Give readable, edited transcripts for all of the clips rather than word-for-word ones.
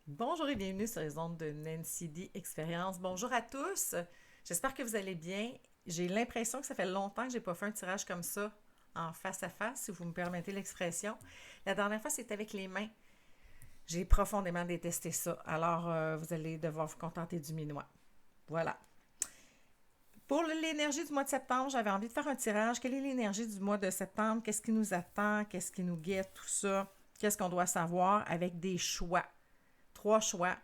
Bonjour et bienvenue sur les ondes de Nancy D Expérience. Bonjour à tous. J'espère que vous allez bien. J'ai l'impression que ça fait longtemps que j'ai pas fait un tirage comme ça en face à face, si vous me permettez l'expression. La dernière fois, c'était avec les mains. J'ai profondément détesté ça. Alors, vous allez devoir vous contenter du minois. Voilà. Pour l'énergie du mois de septembre, j'avais envie de faire un tirage. Quelle est l'énergie du mois de septembre? Qu'est-ce qui nous attend? Qu'est-ce qui nous guette? Tout ça. Qu'est-ce qu'on doit savoir avec des choix? 3 choix.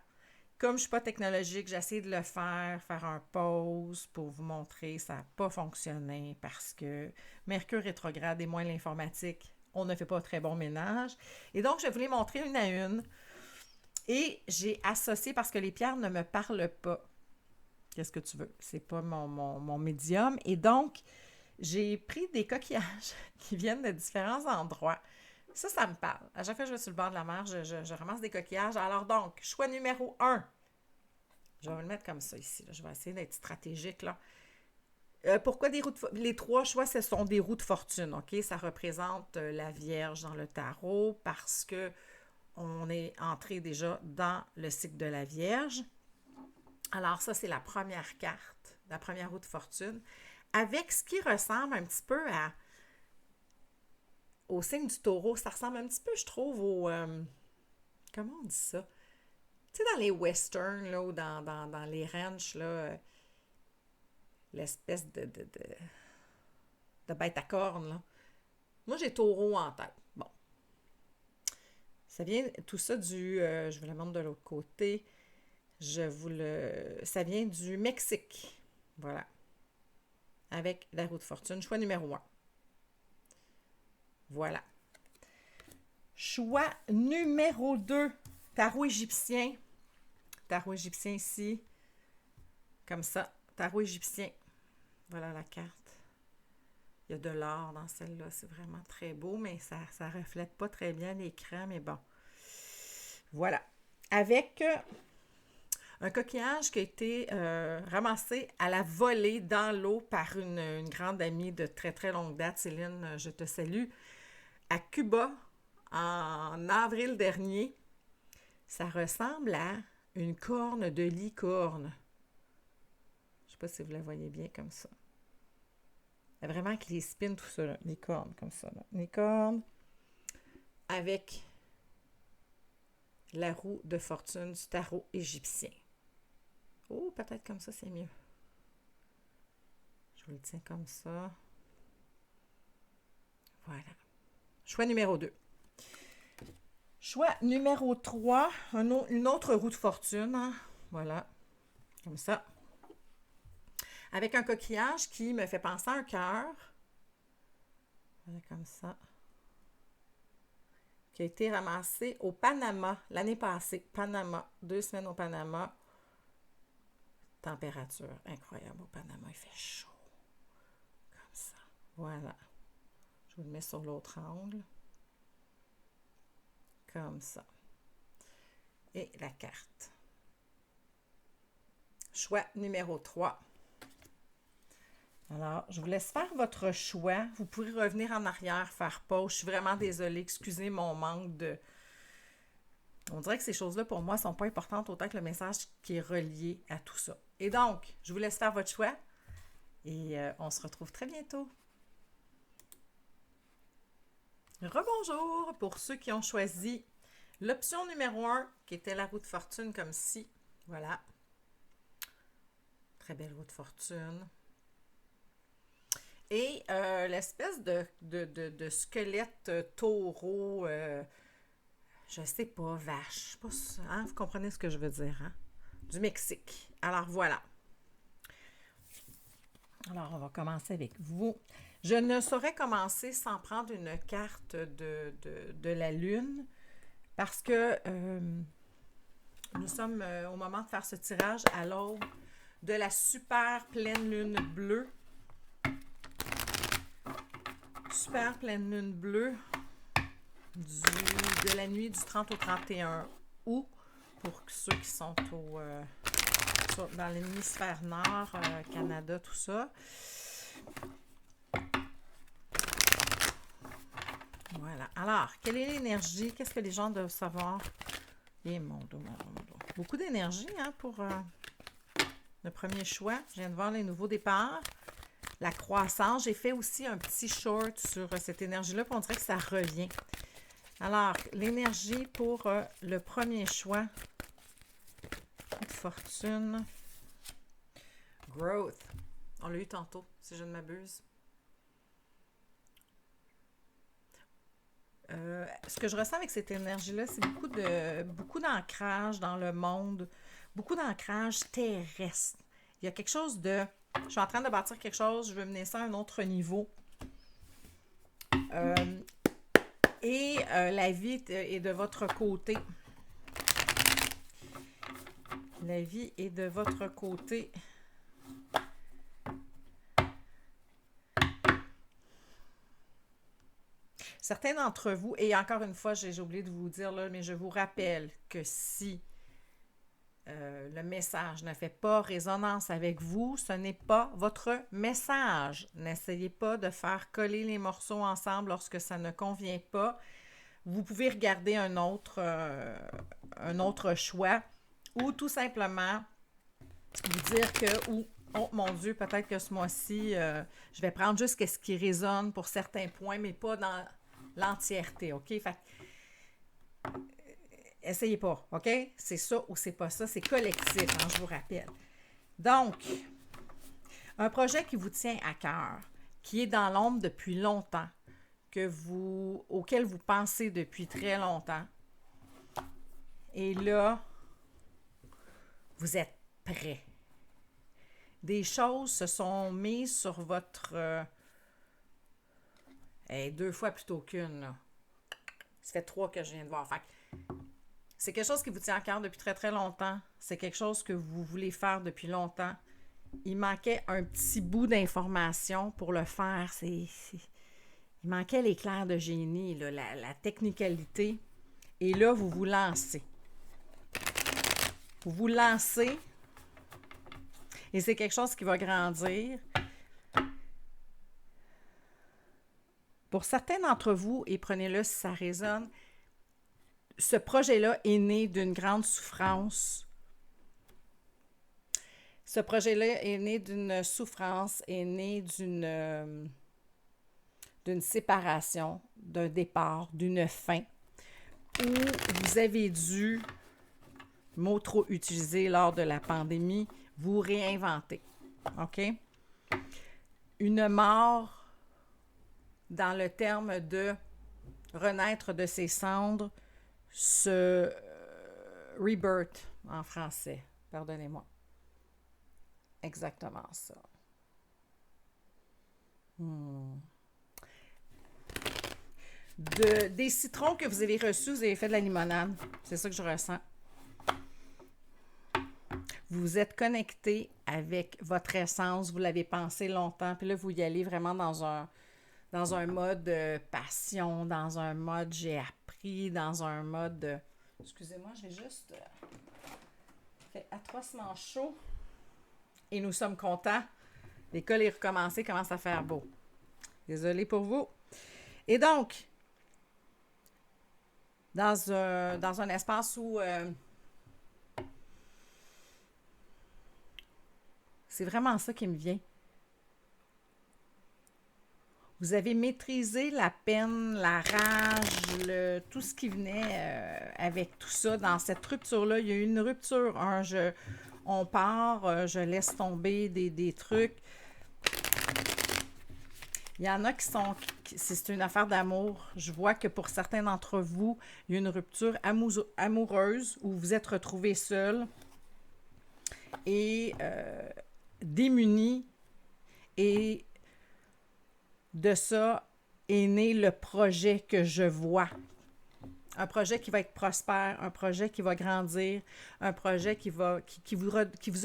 Comme je ne suis pas technologique, j'ai essayé de le faire un pause pour vous montrer. Ça n'a pas fonctionné parce que Mercure rétrograde et moins l'informatique, on ne fait pas très bon ménage. Et donc, je vais vous les montrer une à une. Et j'ai associé parce que les pierres ne me parlent pas. Qu'est-ce que tu veux? C'est pas mon médium. Et donc, j'ai pris des coquillages qui viennent de différents endroits. Ça me parle. À chaque fois que je vais sur le bord de la mer, je ramasse des coquillages. Alors donc, choix numéro 1. Je vais le mettre comme ça ici. Là. Je vais essayer d'être stratégique. Là. Pourquoi des roues de les 3 choix, ce sont des roues de fortune. OK? Ça représente la Vierge dans le tarot parce que on est entré déjà dans le cycle de la Vierge. Alors ça, c'est la première carte, la première roue de fortune, avec ce qui ressemble un petit peu au signe du taureau. Ça ressemble un petit peu, je trouve, au... comment on dit ça? Tu sais, dans les westerns, là, ou dans les ranchs, là, l'espèce de bête à cornes, là. Moi, j'ai taureau en tête. Bon. Ça vient, tout ça je vous le montre de l'autre côté. Ça vient du Mexique. Voilà. Avec la roue de fortune. Choix numéro 1. Voilà. Choix numéro 2. Tarot égyptien. Tarot égyptien ici. Comme ça. Tarot égyptien. Voilà la carte. Il y a de l'or dans celle-là. C'est vraiment très beau, mais ça ne reflète pas très bien l'écran. Mais bon. Voilà. Avec un coquillage qui a été ramassé à la volée dans l'eau par une grande amie de très très longue date, Céline, je te salue, à Cuba en avril dernier. Ça ressemble à une corne de licorne. Je ne sais pas si vous la voyez bien comme ça. Vraiment avec les spins, tout ça, là. Les cornes comme ça. Là. Les cornes avec la roue de fortune du tarot égyptien. Oh, peut-être comme ça, c'est mieux. Je vous le tiens comme ça. Voilà. Choix numéro 2. Choix numéro 3, une autre roue de fortune. Hein? Voilà. Comme ça. Avec un coquillage qui me fait penser à un cœur. Voilà, comme ça. Qui a été ramassé au Panama l'année passée. Panama. 2 semaines au Panama. Température incroyable au Panama. Il fait chaud. Comme ça. Voilà. Je vous le mets sur l'autre angle. Comme ça. Et la carte. Choix numéro 3. Alors, je vous laisse faire votre choix. Vous pourrez revenir en arrière, faire pause. Je suis vraiment désolée. Excusez mon manque de... On dirait que ces choses-là, pour moi, ne sont pas importantes autant que le message qui est relié à tout ça. Et donc, je vous laisse faire votre choix. Et on se retrouve très bientôt. Rebonjour pour ceux qui ont choisi l'option numéro 1, qui était la roue de fortune comme ci. Voilà. Très belle roue de fortune. Et l'espèce de squelette taureau, je sais pas, vache. Pas ça, hein? Vous comprenez ce que je veux dire, hein? Du Mexique. Alors voilà. Alors, on va commencer avec vous. Je ne saurais commencer sans prendre une carte de la Lune parce que nous sommes au moment de faire ce tirage à l'aube de la super pleine lune bleue. Super pleine lune bleue de la nuit du 30 au 31 août pour ceux qui sont dans l'hémisphère nord, Canada, tout ça. Voilà. Alors, quelle est l'énergie? Qu'est-ce que les gens doivent savoir Et mon dos, mon dos, mon dos. Beaucoup d'énergie hein, pour le premier choix. Je viens de voir les nouveaux départs. La croissance. J'ai fait aussi un petit short sur cette énergie-là, puis on dirait que ça revient. Alors, l'énergie pour le premier choix. Fortune. Growth. On l'a eu tantôt, si je ne m'abuse. Ce que je ressens avec cette énergie-là, c'est beaucoup d'ancrage dans le monde, beaucoup d'ancrage terrestre. Il y a quelque chose de... Je suis en train de bâtir quelque chose, je veux mener ça à un autre niveau. La vie est de votre côté. La vie est de votre côté. Certains d'entre vous, et encore une fois, j'ai oublié de vous dire, là, mais je vous rappelle que si le message ne fait pas résonance avec vous, ce n'est pas votre message. N'essayez pas de faire coller les morceaux ensemble lorsque ça ne convient pas. Vous pouvez regarder un autre choix ou tout simplement vous dire que, oh mon Dieu, peut-être que ce mois-ci, je vais prendre juste ce qui résonne pour certains points, mais pas dans l'entièreté, OK? Fait essayez pas, OK? C'est ça ou c'est pas ça, c'est collectif, hein, je vous rappelle. Donc, un projet qui vous tient à cœur, qui est dans l'ombre depuis longtemps, auquel vous pensez depuis très longtemps, et là, vous êtes prêt. Des choses se sont mises sur votre... 2 fois plutôt qu'une, là. Ça fait 3 que je viens de voir. Fait c'est quelque chose qui vous tient à cœur depuis très, très longtemps. C'est quelque chose que vous voulez faire depuis longtemps. Il manquait un petit bout d'information pour le faire. Il manquait l'éclair de génie, là, la technicalité. Et là, vous vous lancez. Vous vous lancez. Et c'est quelque chose qui va grandir. Pour certains d'entre vous, et prenez-le si ça résonne, ce projet-là est né d'une grande souffrance. Ce projet-là est né d'une souffrance, est né d'une séparation, d'un départ, d'une fin, où vous avez dû, mot trop utilisé lors de la pandémie, vous réinventer. OK? Une mort dans le terme de renaître de ses cendres, ce rebirth en français. Pardonnez-moi. Exactement ça. Des citrons que vous avez reçus, vous avez fait de la limonade. C'est ça que je ressens. Vous vous êtes connecté avec votre essence, vous l'avez pensé longtemps, puis là, vous y allez vraiment dans un mode passion, dans un mode j'ai appris, dans un mode... Excusez-moi, j'ai juste fait atrocement chaud et nous sommes contents. L'école est recommencée, commence à faire beau. Désolée pour vous. Et donc, dans un espace où c'est vraiment ça qui me vient. Vous avez maîtrisé la peine, la rage, tout ce qui venait avec tout ça. Dans cette rupture-là, il y a eu une rupture. On part, je laisse tomber des trucs. Il y en a c'est une affaire d'amour. Je vois que pour certains d'entre vous, il y a une rupture amoureuse où vous êtes retrouvés seuls et démunis. Et de ça est né le projet que je vois. Un projet qui va être prospère, un projet qui va grandir, un projet qui vous a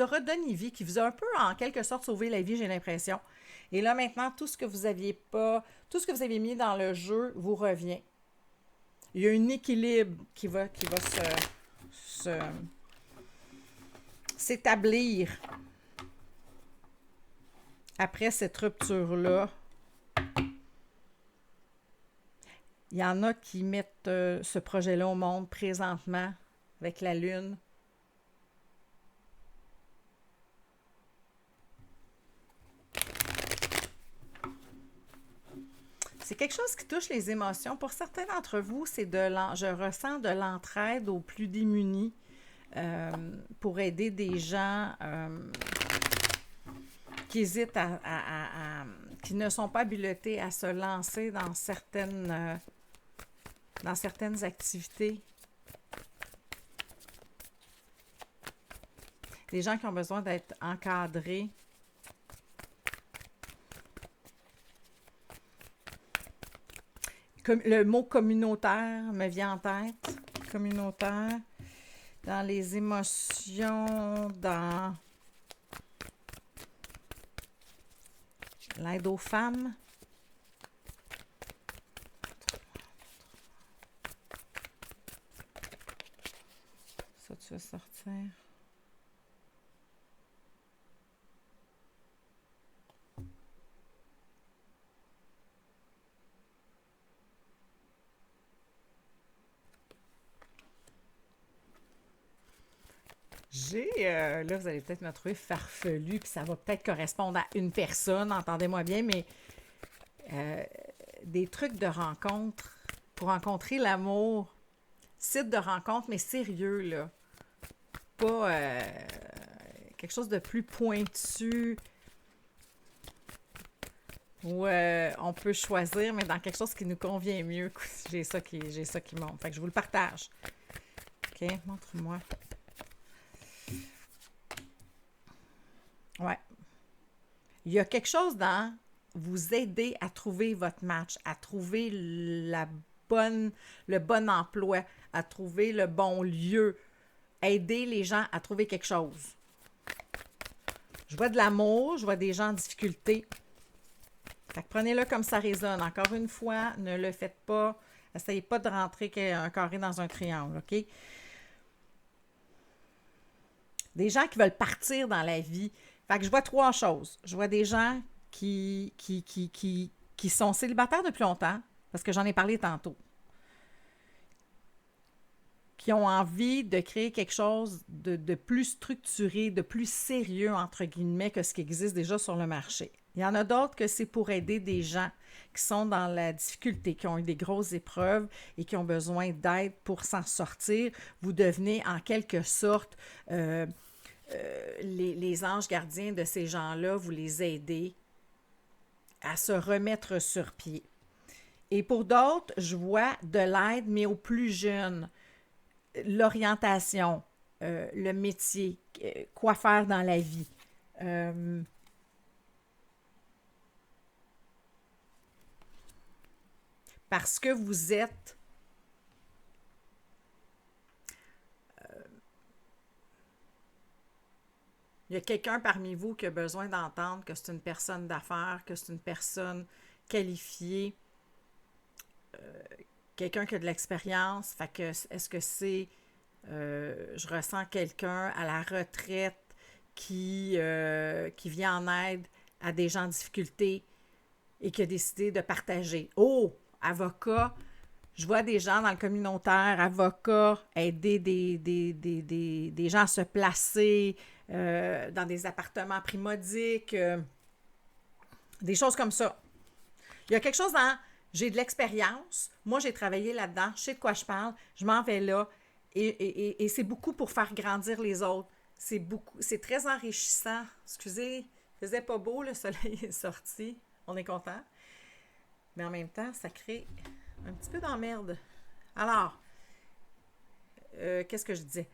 redonné vie, qui vous a un peu, en quelque sorte, sauvé la vie, j'ai l'impression. Et là, maintenant, tout ce que vous aviez mis dans le jeu vous revient. Il y a un équilibre qui va s'établir après cette rupture-là. Il y en a qui mettent ce projet-là au monde présentement. avec la lune. C'est quelque chose qui touche les émotions. Pour certains d'entre vous, je ressens de l'entraide aux plus démunis pour aider des gens qui hésitent qui ne sont pas habilités à se lancer dans certaines activités. Des gens qui ont besoin d'être encadrés. Le mot communautaire me vient en tête. Communautaire. Dans les émotions, dans l'aide aux femmes. Ça, tu vas sortir. Là, vous allez peut-être me trouver farfelu, puis ça va peut-être correspondre à une personne, entendez-moi bien, mais des trucs de rencontre pour rencontrer l'amour. Site de rencontre, mais sérieux, là. Pas quelque chose de plus pointu où on peut choisir, mais dans quelque chose qui nous convient mieux. J'ai ça qui monte. Fait que je vous le partage. OK, montre-moi. Ouais. Il y a quelque chose dans vous aider à trouver votre match, à trouver le bon emploi, à trouver le bon lieu, aider les gens à trouver quelque chose. Je vois de l'amour, je vois des gens en difficulté. Fait que prenez-le comme ça résonne. Encore une fois, ne le faites pas. Essayez pas de rentrer un carré dans un triangle, OK? Des gens qui veulent partir dans la vie. Fait que je vois trois choses. Je vois des gens qui sont célibataires depuis longtemps, parce que j'en ai parlé tantôt, qui ont envie de créer quelque chose de plus structuré, de plus sérieux, entre guillemets, que ce qui existe déjà sur le marché. Il y en a d'autres que c'est pour aider des gens qui sont dans la difficulté, qui ont eu des grosses épreuves et qui ont besoin d'aide pour s'en sortir. Vous devenez en quelque sorte les anges gardiens de ces gens-là, vous les aidez à se remettre sur pied. Et pour d'autres, je vois de l'aide, mais aux plus jeunes. L'orientation, le métier, quoi faire dans la vie. Parce que vous êtes il y a quelqu'un parmi vous qui a besoin d'entendre que c'est une personne d'affaires, que c'est une personne qualifiée, quelqu'un qui a de l'expérience. Fait que est-ce que c'est je ressens quelqu'un à la retraite qui vient en aide à des gens en difficulté et qui a décidé de partager. Oh, avocat, je vois des gens dans le communautaire, avocats, aider des gens à se placer dans des appartements primodiques, des choses comme ça. Il y a quelque chose dans j'ai de l'expérience, moi j'ai travaillé là-dedans, je sais de quoi je parle, je m'en vais là, et c'est beaucoup pour faire grandir les autres. C'est très enrichissant. Excusez, il faisait pas beau, le soleil est sorti, on est content. Mais en même temps, ça crée un petit peu d'emmerde. Alors, qu'est-ce que je disais?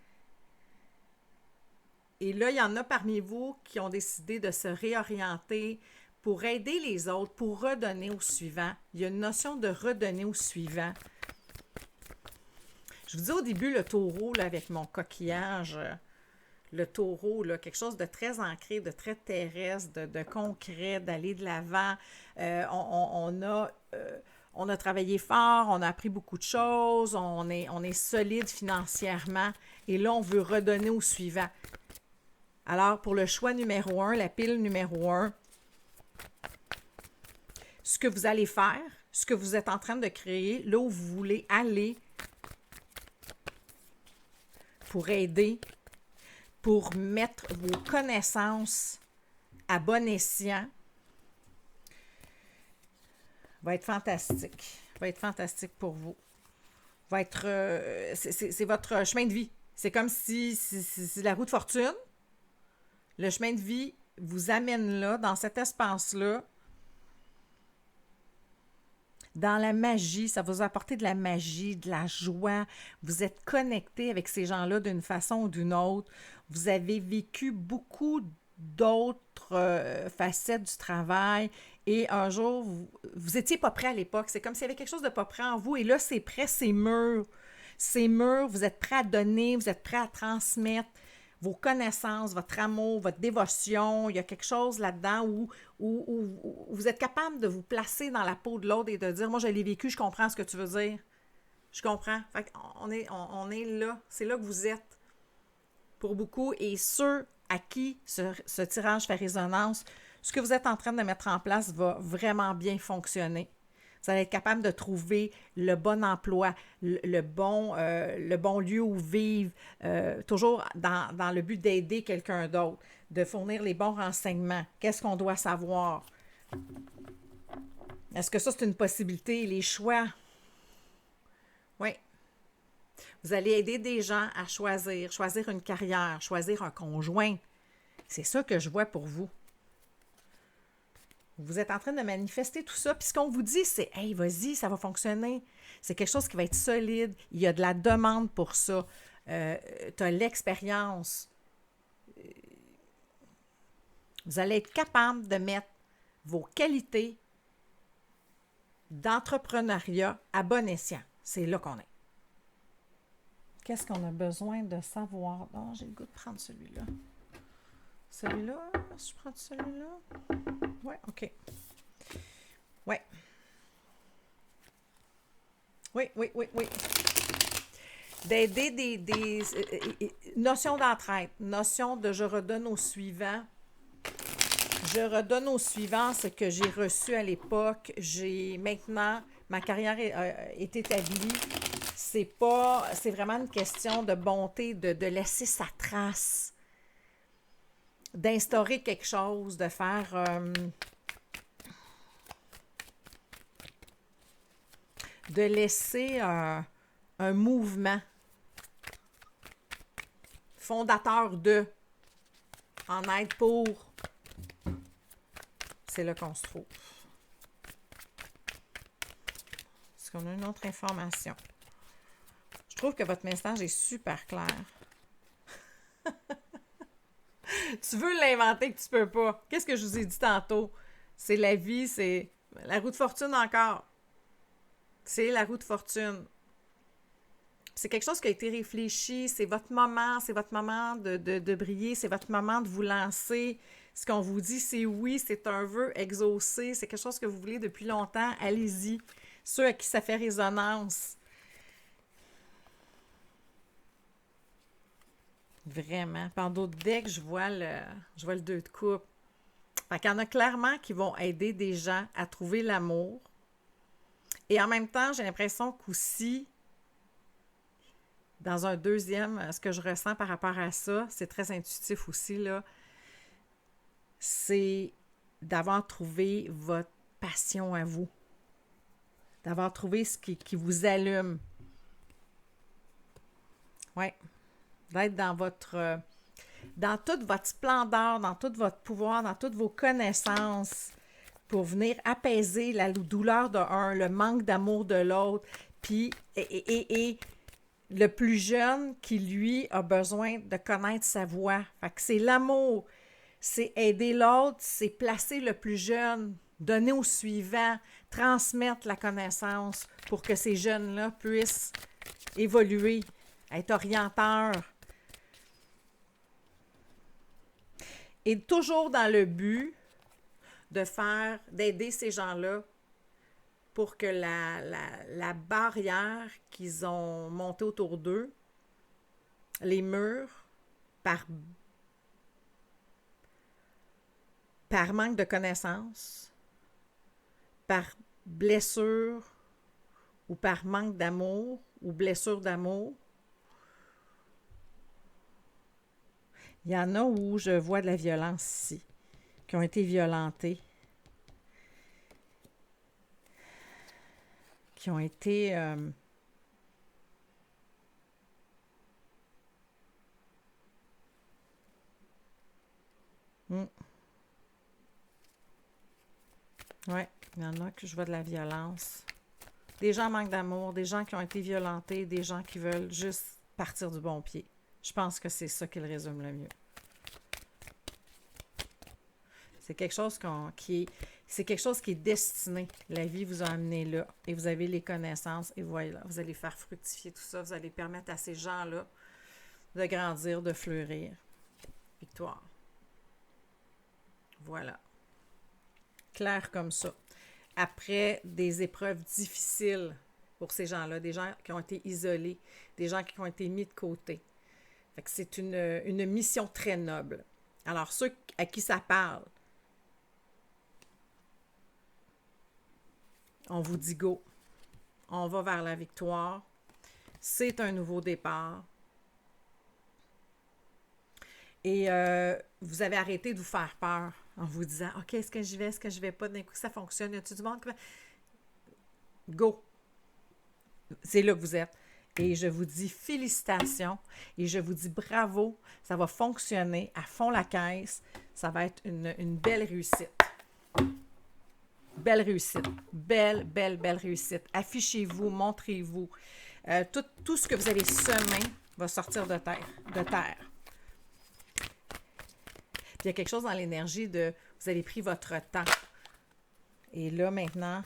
Et là, il y en a parmi vous qui ont décidé de se réorienter pour aider les autres, pour redonner au suivant. Il y a une notion de redonner au suivant. Je vous dis au début, le taureau, là, avec mon coquillage, le taureau, là, quelque chose de très ancré, de très terrestre, de concret, d'aller de l'avant. On a travaillé fort, on a appris beaucoup de choses, on est solide financièrement et là, on veut redonner au suivant. Alors, pour le choix numéro 1, la pile numéro 1, ce que vous allez faire, ce que vous êtes en train de créer, là où vous voulez aller, pour aider, pour mettre vos connaissances à bon escient, va être fantastique. Va être fantastique pour vous. Va être... c'est votre chemin de vie. C'est comme si c'est la roue de fortune. Le chemin de vie vous amène là, dans cet espace-là, dans la magie. Ça va vous apporter de la magie, de la joie. Vous êtes connecté avec ces gens-là d'une façon ou d'une autre. Vous avez vécu beaucoup d'autres facettes du travail. Et un jour, vous étiez pas prêt à l'époque. C'est comme s'il y avait quelque chose de pas prêt en vous. Et là, c'est prêt, c'est mûr. C'est mûr, vous êtes prêt à donner, vous êtes prêt à transmettre vos connaissances, votre amour, votre dévotion. Il y a quelque chose là-dedans où vous êtes capable de vous placer dans la peau de l'autre et de dire « Moi, je l'ai vécu, je comprends ce que tu veux dire. Je comprends. » Fait qu'on est là. C'est là que vous êtes pour beaucoup. Et ceux à qui ce tirage fait résonance, ce que vous êtes en train de mettre en place va vraiment bien fonctionner. Vous allez être capable de trouver le bon emploi, le bon lieu où vivre, toujours dans le but d'aider quelqu'un d'autre, de fournir les bons renseignements. Qu'est-ce qu'on doit savoir? Est-ce que ça, c'est une possibilité? Les choix? Oui. Vous allez aider des gens à choisir une carrière, choisir un conjoint. C'est ça que je vois pour vous. Vous êtes en train de manifester tout ça. Puis ce qu'on vous dit, c'est « Hey, vas-y, ça va fonctionner. » C'est quelque chose qui va être solide. Il y a de la demande pour ça. Tu as l'expérience. Vous allez être capable de mettre vos qualités d'entrepreneuriat à bon escient. C'est là qu'on est. Qu'est-ce qu'on a besoin de savoir? Oh, j'ai le goût de prendre celui-là. Celui-là? Je prends celui-là? Oui, OK. Oui. Oui. D'aider des notions d'entraide, notion de je redonne au suivant. Je redonne au suivant ce que j'ai reçu à l'époque. Maintenant, ma carrière est établie. C'est vraiment une question de bonté, de laisser sa trace, d'instaurer quelque chose, de faire... de laisser un mouvement fondateur en aide pour. C'est là qu'on se trouve. Est-ce qu'on a une autre information? Je trouve que votre message est super clair. Tu veux l'inventer que tu peux pas. Qu'est-ce que je vous ai dit tantôt? C'est la vie, c'est la roue de fortune encore. C'est la roue de fortune. C'est quelque chose qui a été réfléchi. C'est votre moment de briller. C'est votre moment de vous lancer. Ce qu'on vous dit, c'est oui, c'est un vœu exaucé. C'est quelque chose que vous voulez depuis longtemps. Allez-y. Ceux à qui ça fait résonance. Vraiment. Pendant d'autres decks, je vois le 2 de coupe. Fait qu'il y en a clairement qui vont aider des gens à trouver l'amour. Et en même temps, j'ai l'impression qu'aussi, dans un deuxième, ce que je ressens par rapport à ça, c'est très intuitif aussi, là, c'est d'avoir trouvé votre passion à vous. D'avoir trouvé ce qui vous allume. Oui. D'être dans toute votre splendeur, dans tout votre pouvoir, dans toutes vos connaissances, pour venir apaiser la douleur de un, le manque d'amour de l'autre, puis et le plus jeune qui, lui, a besoin de connaître sa voix. Fait que c'est l'amour, c'est aider l'autre, c'est placer le plus jeune, donner au suivant, transmettre la connaissance pour que ces jeunes-là puissent évoluer, être orienteurs. Et toujours dans le but d'aider ces gens-là pour que la barrière qu'ils ont montée autour d'eux, les murs, par manque de connaissances, par blessure ou par manque d'amour ou blessure d'amour, Il y en a où je vois de la violence ici, qui ont été violentés, qui ont été... ouais, il y en a que je vois de la violence. Des gens manquent d'amour, des gens qui ont été violentés, des gens qui veulent juste partir du bon pied. Je pense que c'est ça qui le résume le mieux. C'est quelque chose c'est quelque chose qui est destiné. La vie vous a amené là et vous avez les connaissances et voilà, vous allez faire fructifier tout ça. Vous allez permettre à ces gens-là de grandir, de fleurir. Victoire. Voilà. Clair comme ça. Après des épreuves difficiles pour ces gens-là, des gens qui ont été isolés, des gens qui ont été mis de côté. Fait que c'est une mission très noble. Alors, ceux à qui ça parle, on vous dit go. On va vers la victoire. C'est un nouveau départ. Et vous avez arrêté de vous faire peur en vous disant « OK, est-ce que j'y vais, est-ce que je vais pas? D'un coup, ça fonctionne. Y a-t-il du monde qui va... » Go! C'est là que vous êtes. Et je vous dis félicitations et je vous dis bravo. Ça va fonctionner à fond la caisse. Ça va être une belle réussite. Belle réussite. Belle, belle, belle réussite. Affichez-vous, montrez-vous. Tout ce que vous avez semé va sortir de terre. Puis il y a quelque chose dans l'énergie de vous avez pris votre temps. Et là, maintenant,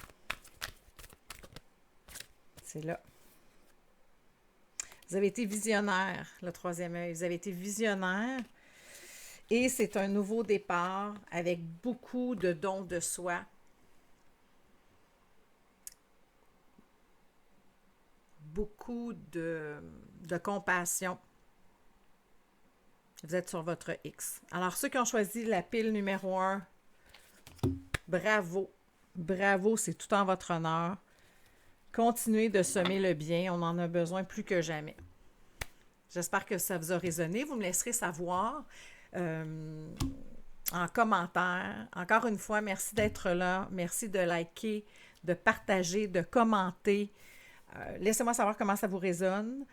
c'est là. Vous avez été visionnaire, le troisième œil. Vous avez été visionnaire. Et c'est un nouveau départ avec beaucoup de dons de soi. Beaucoup de compassion. Vous êtes sur votre X. Alors, ceux qui ont choisi la pile numéro 1, bravo. Bravo, c'est tout en votre honneur. Continuez de semer le bien. On en a besoin plus que jamais. J'espère que ça vous a résonné. Vous me laisserez savoir en commentaire. Encore une fois, merci d'être là. Merci de liker, de partager, de commenter. Laissez-moi savoir comment ça vous résonne.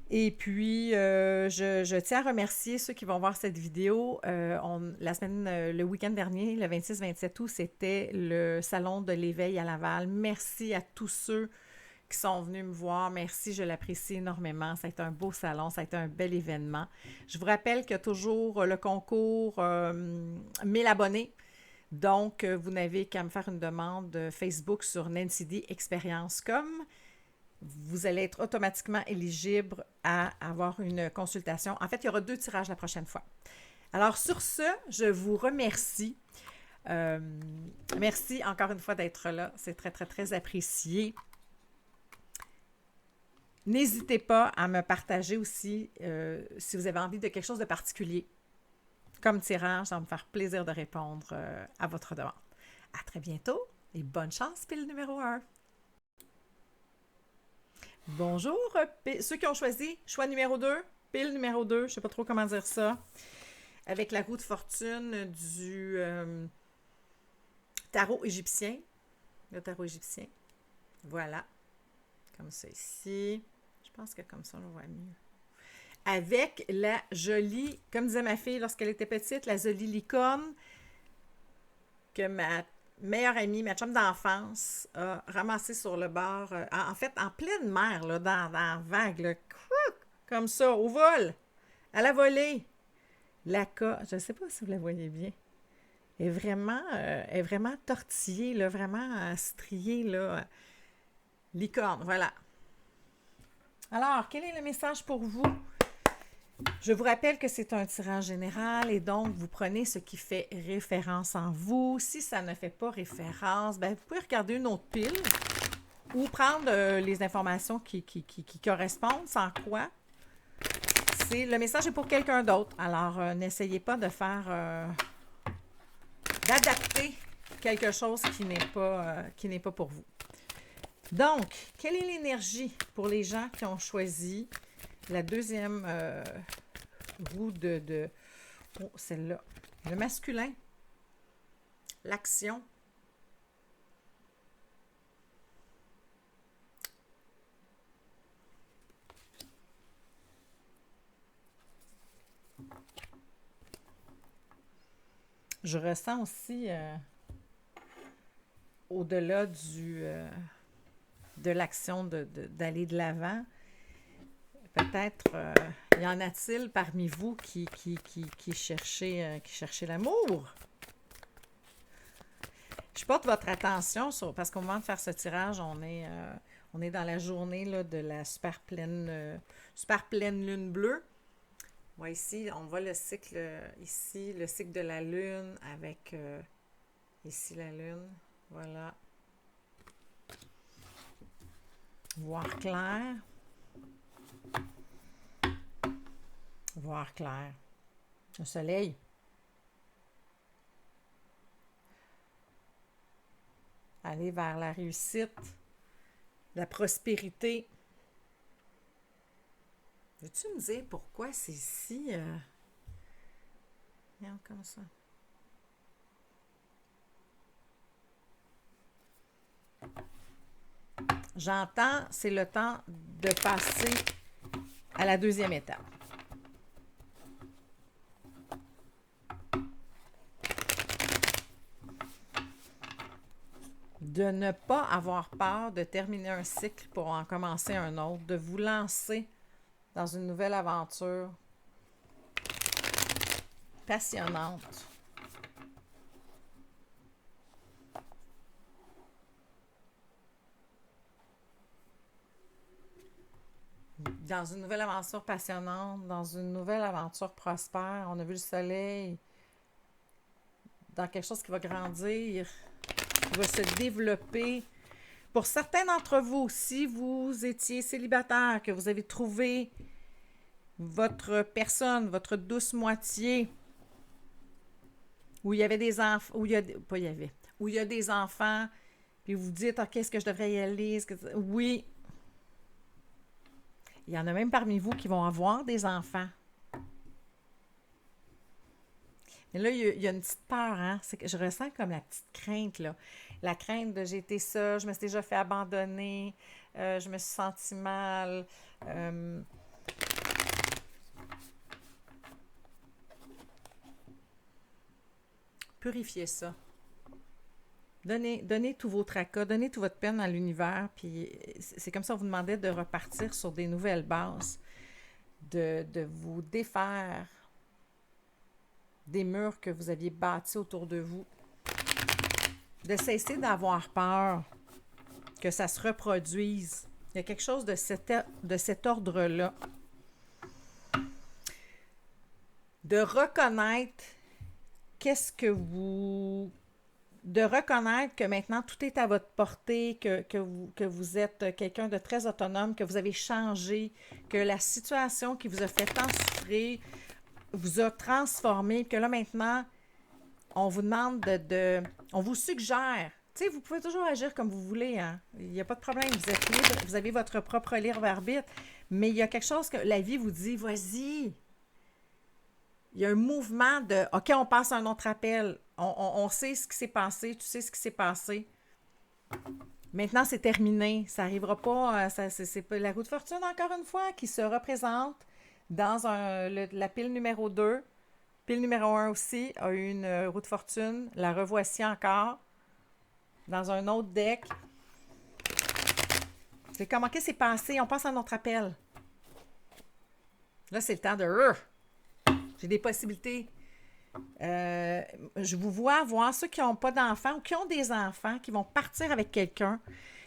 Et puis, je tiens à remercier ceux qui vont voir cette vidéo. Le week-end dernier, le 26-27 août, c'était le Salon de l'éveil à Laval. Merci à tous ceux qui sont venus me voir. Merci, je l'apprécie énormément. Ça a été un beau salon, ça a été un bel événement. Je vous rappelle qu'il y a toujours le concours 1000 abonnés. Donc, vous n'avez qu'à me faire une demande Facebook sur Nancy D Expérience comme. Vous allez être automatiquement éligible à avoir une consultation. En fait, il y aura 2 tirages la prochaine fois. Alors, sur ce, je vous remercie. Merci encore une fois d'être là. C'est très, très, très apprécié. N'hésitez pas à me partager aussi si vous avez envie de quelque chose de particulier. Comme tirage, ça va me faire plaisir de répondre à votre demande. À très bientôt et bonne chance, pile numéro 1. Bonjour, ceux qui ont choisi choix numéro 2, pile numéro 2, je ne sais pas trop comment dire ça, avec la roue de fortune du tarot égyptien, le tarot égyptien, voilà, comme ça ici, je pense que comme ça on le voit mieux, avec la jolie, comme disait ma fille lorsqu'elle était petite, la jolie licorne que ma meilleure amie, ma chum d'enfance, a ramassé sur le bord, en fait, en pleine mer, là, dans la vague, là, comme ça, au vol, à la volée. La coque, je ne sais pas si vous la voyez bien, est vraiment tortillée, là, vraiment striée, là, licorne, voilà. Alors, quel est le message pour vous? Je vous rappelle que c'est un tirage général et donc vous prenez ce qui fait référence en vous. Si ça ne fait pas référence, bien, vous pouvez regarder une autre pile ou prendre les informations qui correspondent, sans quoi. Le message est pour quelqu'un d'autre. Alors, n'essayez pas de faire... d'adapter quelque chose qui n'est pas pour vous. Donc, quelle est l'énergie pour les gens qui ont choisi la deuxième roue de Oh, celle-là. Le masculin. L'action. Je ressens aussi, au-delà de l'action d'aller de l'avant, peut-être y en a-t-il parmi vous qui cherchez l'amour? Je porte votre attention parce qu'au moment de faire ce tirage, on est dans la journée là, de la super pleine lune bleue. Ouais, ici, on voit le cycle, ici, le cycle de la lune avec ici la lune. Voilà. Voir clair. Voir clair. Le soleil. Aller vers la réussite, la prospérité. Veux-tu me dire pourquoi c'est si... Regarde comme ça. J'entends, c'est le temps de passer à la deuxième étape. De ne pas avoir peur de terminer un cycle pour en commencer un autre, de vous lancer dans une nouvelle aventure passionnante. Dans une nouvelle aventure passionnante, dans une nouvelle aventure prospère. On a vu le soleil dans quelque chose qui va grandir, qui va se développer. Pour certains d'entre vous, si vous étiez célibataire, que vous avez trouvé votre personne, votre douce moitié, où il y avait des enfants, où il y a des enfants, puis vous vous dites, OK, est-ce que je devrais y aller? Oui. Il y en a même parmi vous qui vont avoir des enfants. Mais là, il y a une petite peur, hein? C'est que je ressens comme la petite crainte, là. La crainte de j'ai été seule, je me suis déjà fait abandonner, je me suis sentie mal. Purifiez ça. Donnez tous vos tracas, donnez toute votre peine à l'univers, puis c'est comme ça qu'on vous demandait de repartir sur des nouvelles bases, de vous défaire des murs que vous aviez bâtis autour de vous, de cesser d'avoir peur que ça se reproduise. Il y a quelque chose de cet ordre-là. De reconnaître de reconnaître que maintenant tout est à votre portée, que vous êtes quelqu'un de très autonome, que vous avez changé, que la situation qui vous a fait tant souffrir vous a transformé, que là maintenant, on vous demande on vous suggère. Tu sais, vous pouvez toujours agir comme vous voulez, hein? Il n'y a pas de problème, vous êtes libre, vous avez votre propre libre arbitre, mais il y a quelque chose que la vie vous dit, vas-y. Il y a un mouvement de « OK, on passe à un autre appel. On sait ce qui s'est passé, tu sais ce qui s'est passé. Maintenant, c'est terminé. Ça n'arrivera pas. C'est pas la roue de fortune, encore une fois, qui se représente dans la pile numéro 2. Pile numéro 1 aussi a eu une roue de fortune. La revoici encore dans un autre deck. C'est comme « OK, c'est passé. On passe à un autre appel. » Là, c'est le temps de... J'ai des possibilités. Je vous vois voir ceux qui n'ont pas d'enfants ou qui ont des enfants, qui vont partir avec quelqu'un,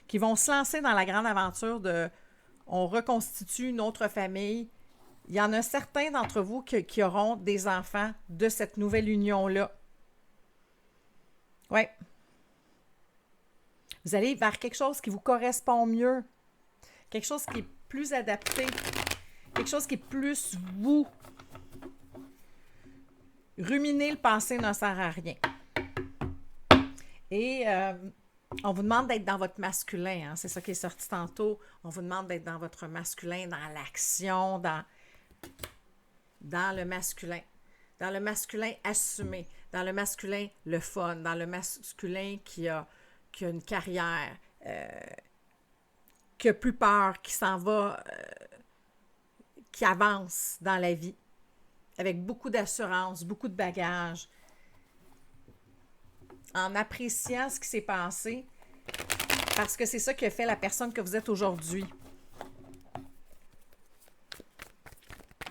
qui vont se lancer dans la grande aventure de on reconstitue une autre famille. Il y en a certains d'entre vous qui auront des enfants de cette nouvelle union-là. Oui. Vous allez vers quelque chose qui vous correspond mieux, quelque chose qui est plus adapté, quelque chose qui est plus vous. Ruminer le passé ne sert à rien. Et on vous demande d'être dans votre masculin. Hein? C'est ça qui est sorti tantôt. On vous demande d'être dans votre masculin, dans l'action, dans le masculin. dans le masculin assumé, dans le masculin le fun, dans le masculin qui a une carrière, qui a plus peur, qui s'en va, qui avance dans la vie, avec beaucoup d'assurance, beaucoup de bagages, en appréciant ce qui s'est passé, parce que c'est ça qui a fait la personne que vous êtes aujourd'hui.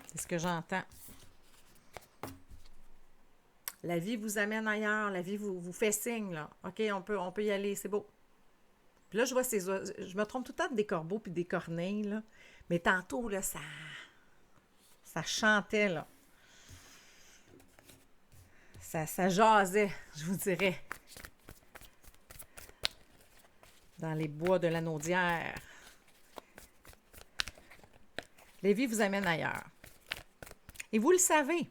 C'est ce que j'entends. La vie vous amène ailleurs, la vie vous fait signe, là. OK, on peut y aller, c'est beau. Puis là, je vois ces oiseaux, je me trompe tout le temps des corbeaux puis des corneilles, là. Mais tantôt, là, ça chantait, là. Ça jasait, je vous dirais. Dans les bois de la Naudière. La vie vous amène ailleurs. Et vous le savez.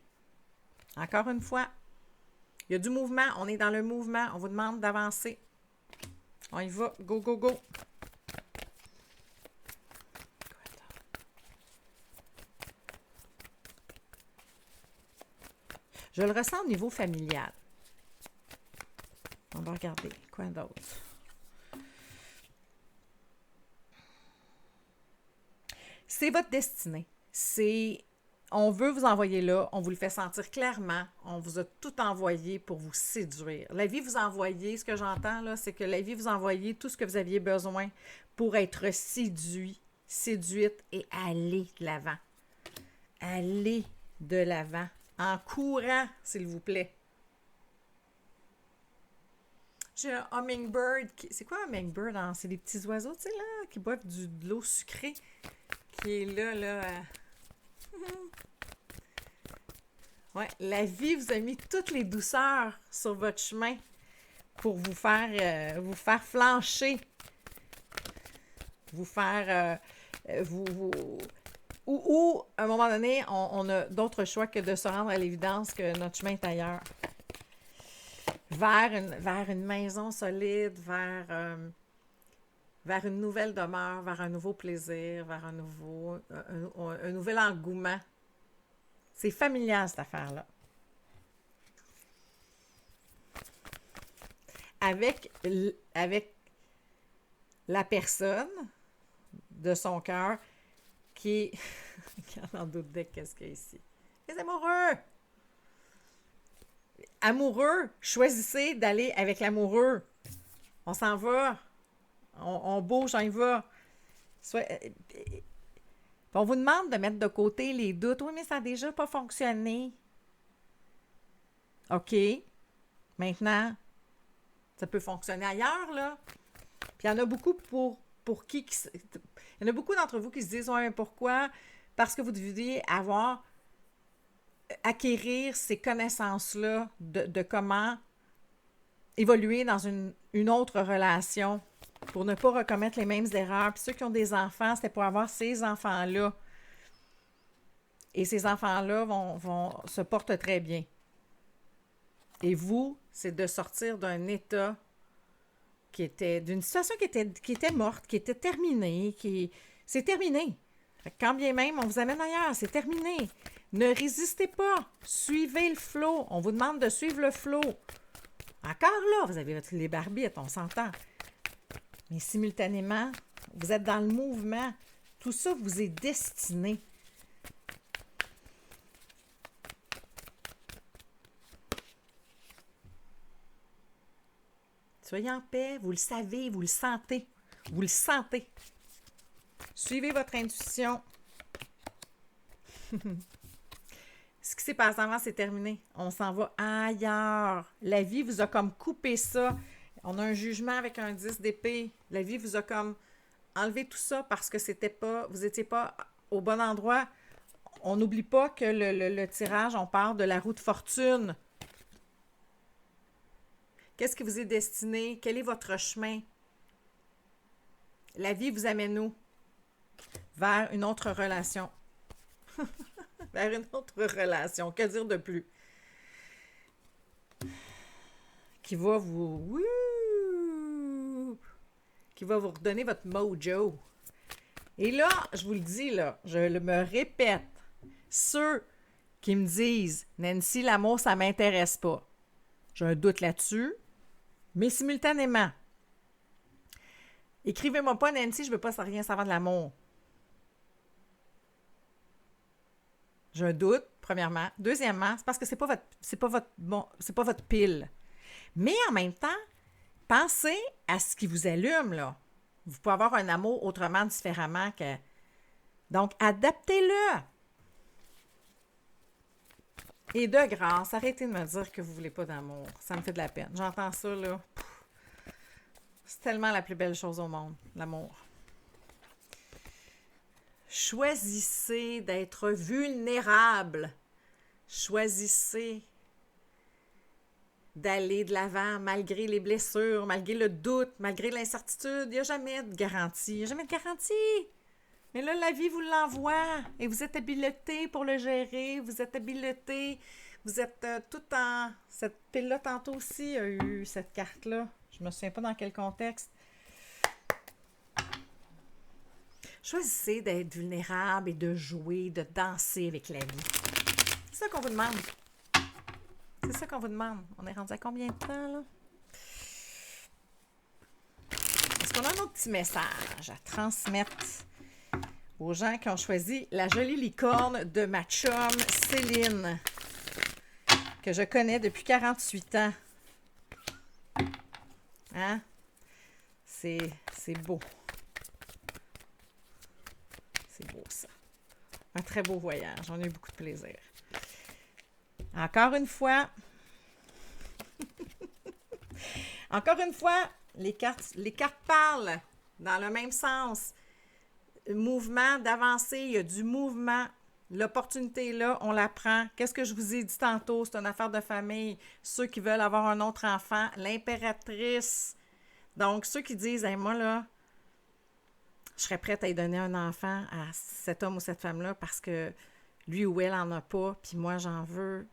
Encore une fois, il y a du mouvement. On est dans le mouvement. On vous demande d'avancer. On y va. Go, go, go. Je le ressens au niveau familial. On va regarder. Quoi d'autre? C'est votre destinée. On veut vous envoyer là, on vous le fait sentir clairement, on vous a tout envoyé pour vous séduire. La vie vous a envoyé, ce que j'entends là, c'est que la vie vous a envoyé tout ce que vous aviez besoin pour être séduite et aller de l'avant. Aller de l'avant, en courant, s'il vous plaît. J'ai un hummingbird. C'est quoi un hummingbird? C'est des petits oiseaux, tu sais, là, qui boivent de l'eau sucrée, qui est là. Ouais, la vie vous a mis toutes les douceurs sur votre chemin pour vous faire flancher, vous faire, ou à un moment donné, on a d'autres choix que de se rendre à l'évidence que notre chemin est ailleurs. Vers une maison solide, vers une nouvelle demeure, vers un nouveau plaisir, vers un nouvel engouement. C'est familial, cette affaire-là. Avec la personne de son cœur qui est... qui en doute de qu'est-ce qu'il y a ici. Les amoureux! Amoureux, choisissez d'aller avec l'amoureux. On s'en va. On bouge, on y va. On vous demande de mettre de côté les doutes. Oui, mais ça n'a déjà pas fonctionné. OK. Maintenant, ça peut fonctionner ailleurs, là. Puis il y en a beaucoup pour qui... Il y en a beaucoup d'entre vous qui se disent, ouais, mais pourquoi? Parce que vous deviez acquérir ces connaissances-là de comment évoluer dans une autre relation pour ne pas recommettre les mêmes erreurs. Puis ceux qui ont des enfants, c'était pour avoir ces enfants-là. Et ces enfants-là se portent très bien. Et vous, c'est de sortir d'un état d'une situation qui était morte, qui était terminée, c'est terminé. Quand bien même, on vous amène ailleurs, c'est terminé. Ne résistez pas. Suivez le flow. On vous demande de suivre le flow. Encore là, vous avez votre libre arbitre, on s'entend. Mais simultanément, vous êtes dans le mouvement. Tout ça vous est destiné. Soyez en paix, vous le savez, vous le sentez. Vous le sentez. Suivez votre intuition. Ce qui s'est passé avant, c'est terminé. On s'en va ailleurs. La vie vous a comme coupé ça. On a un jugement avec un 10 d'épée. La vie vous a comme enlevé tout ça parce que vous n'étiez pas au bon endroit. On n'oublie pas que le tirage, on parle de la roue de fortune. Qu'est-ce qui vous est destiné? Quel est votre chemin? La vie vous amène où? Vers une autre relation. Vers une autre relation. Que dire de plus? Qui va vous redonner votre mojo. Et là, je vous le dis, là, je me répète, ceux qui me disent « Nancy, l'amour, ça m'intéresse pas. » J'ai un doute là-dessus, mais simultanément, écrivez-moi pas « Nancy, je veux pas rien savoir de l'amour. » J'ai un doute, premièrement. Deuxièmement, c'est parce que c'est pas votre pile. Mais en même temps, pensez à ce qui vous allume, là. Vous pouvez avoir un amour autrement, différemment que... Donc, adaptez-le. Et de grâce, arrêtez de me dire que vous ne voulez pas d'amour. Ça me fait de la peine. J'entends ça, là. C'est tellement la plus belle chose au monde, l'amour. Choisissez d'être vulnérable. Choisissez d'aller de l'avant malgré les blessures, malgré le doute, malgré l'incertitude. Il n'y a jamais de garantie. Il n'y a jamais de garantie. Mais là, la vie vous l'envoie et vous êtes habilité pour le gérer. Vous êtes habilité. Vous êtes tout en... Cette pile-là, tantôt aussi, a eu cette carte-là. Je me souviens pas dans quel contexte. Choisissez d'être vulnérable et de jouer, de danser avec la vie. C'est ça qu'on vous demande. C'est ça qu'on vous demande. On est rendu à combien de temps, là? Est-ce qu'on a un autre petit message à transmettre aux gens qui ont choisi la jolie licorne de ma chum Céline, que je connais depuis 48 ans? Hein? C'est beau. C'est beau, ça. Un très beau voyage. On a eu beaucoup de plaisir. Encore une fois, les cartes parlent dans le même sens. Mouvement, d'avancer, il y a du mouvement. L'opportunité est là, on la prend. Qu'est-ce que je vous ai dit tantôt? C'est une affaire de famille. Ceux qui veulent avoir un autre enfant, l'impératrice. Donc, ceux qui disent, hey, moi, là, je serais prête à lui donner un enfant à cet homme ou cette femme-là parce que lui ou elle en a pas, puis moi, j'en veux.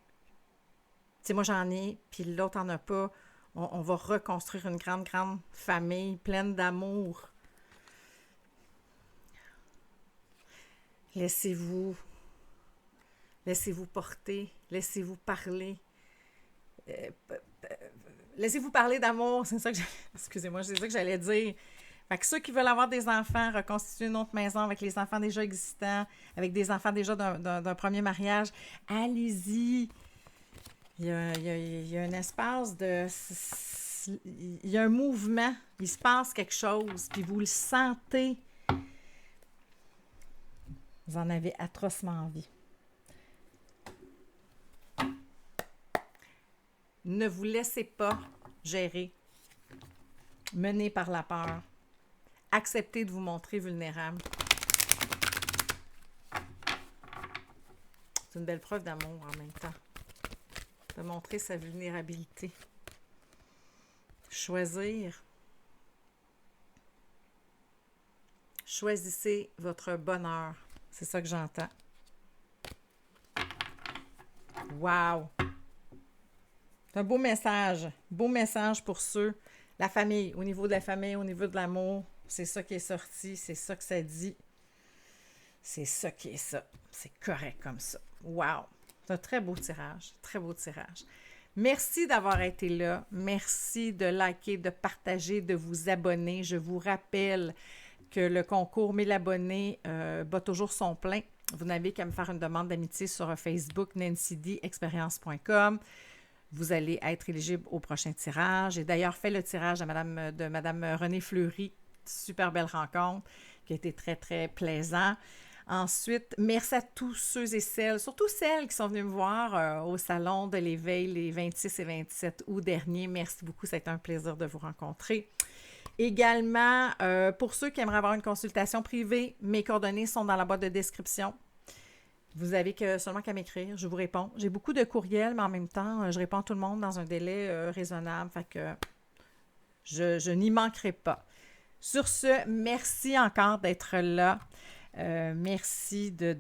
Tu sais, moi, j'en ai, puis l'autre en a pas. On va reconstruire une grande, grande famille pleine d'amour. Laissez-vous porter, laissez-vous parler. Laissez-vous parler d'amour, c'est ça que excusez-moi, c'est ça que j'allais dire. Fait que ceux qui veulent avoir des enfants, reconstituer une autre maison avec les enfants déjà existants, avec des enfants déjà d'un premier mariage, allez-y. Il y a un espace de... Il y a un mouvement, il se passe quelque chose, puis vous le sentez. Vous en avez atrocement envie. Ne vous laissez pas gérer, mener par la peur. Acceptez de vous montrer vulnérable. C'est une belle preuve d'amour en même temps. De montrer sa vulnérabilité. Choisir. Choisissez votre bonheur. C'est ça que j'entends. Wow! C'est un beau message. Beau message pour ceux. La famille, au niveau de la famille, au niveau de l'amour. C'est ça qui est sorti. C'est ça que ça dit. C'est ça qui est ça. C'est correct comme ça. Wow! C'est un très beau tirage. Très beau tirage. Merci d'avoir été là. Merci de liker, de partager, de vous abonner. Je vous rappelle que le concours 1000 abonnés bat toujours son plein. Vous n'avez qu'à me faire une demande d'amitié sur Facebook, nancydexperience.com. Vous allez être éligible au prochain tirage. J'ai d'ailleurs fait le tirage de Madame Renée Fleury. Super belle rencontre qui a été très, très plaisant. Ensuite, merci à tous ceux et celles, surtout celles qui sont venues me voir au Salon de l'Éveil les 26 et 27 août dernier. Merci beaucoup, ça a été un plaisir de vous rencontrer. Également, pour ceux qui aimeraient avoir une consultation privée, mes coordonnées sont dans la boîte de description. Vous avez seulement qu'à m'écrire, je vous réponds. J'ai beaucoup de courriels, mais en même temps, je réponds à tout le monde dans un délai raisonnable, fait que je n'y manquerai pas. Sur ce, merci encore d'être là. Merci de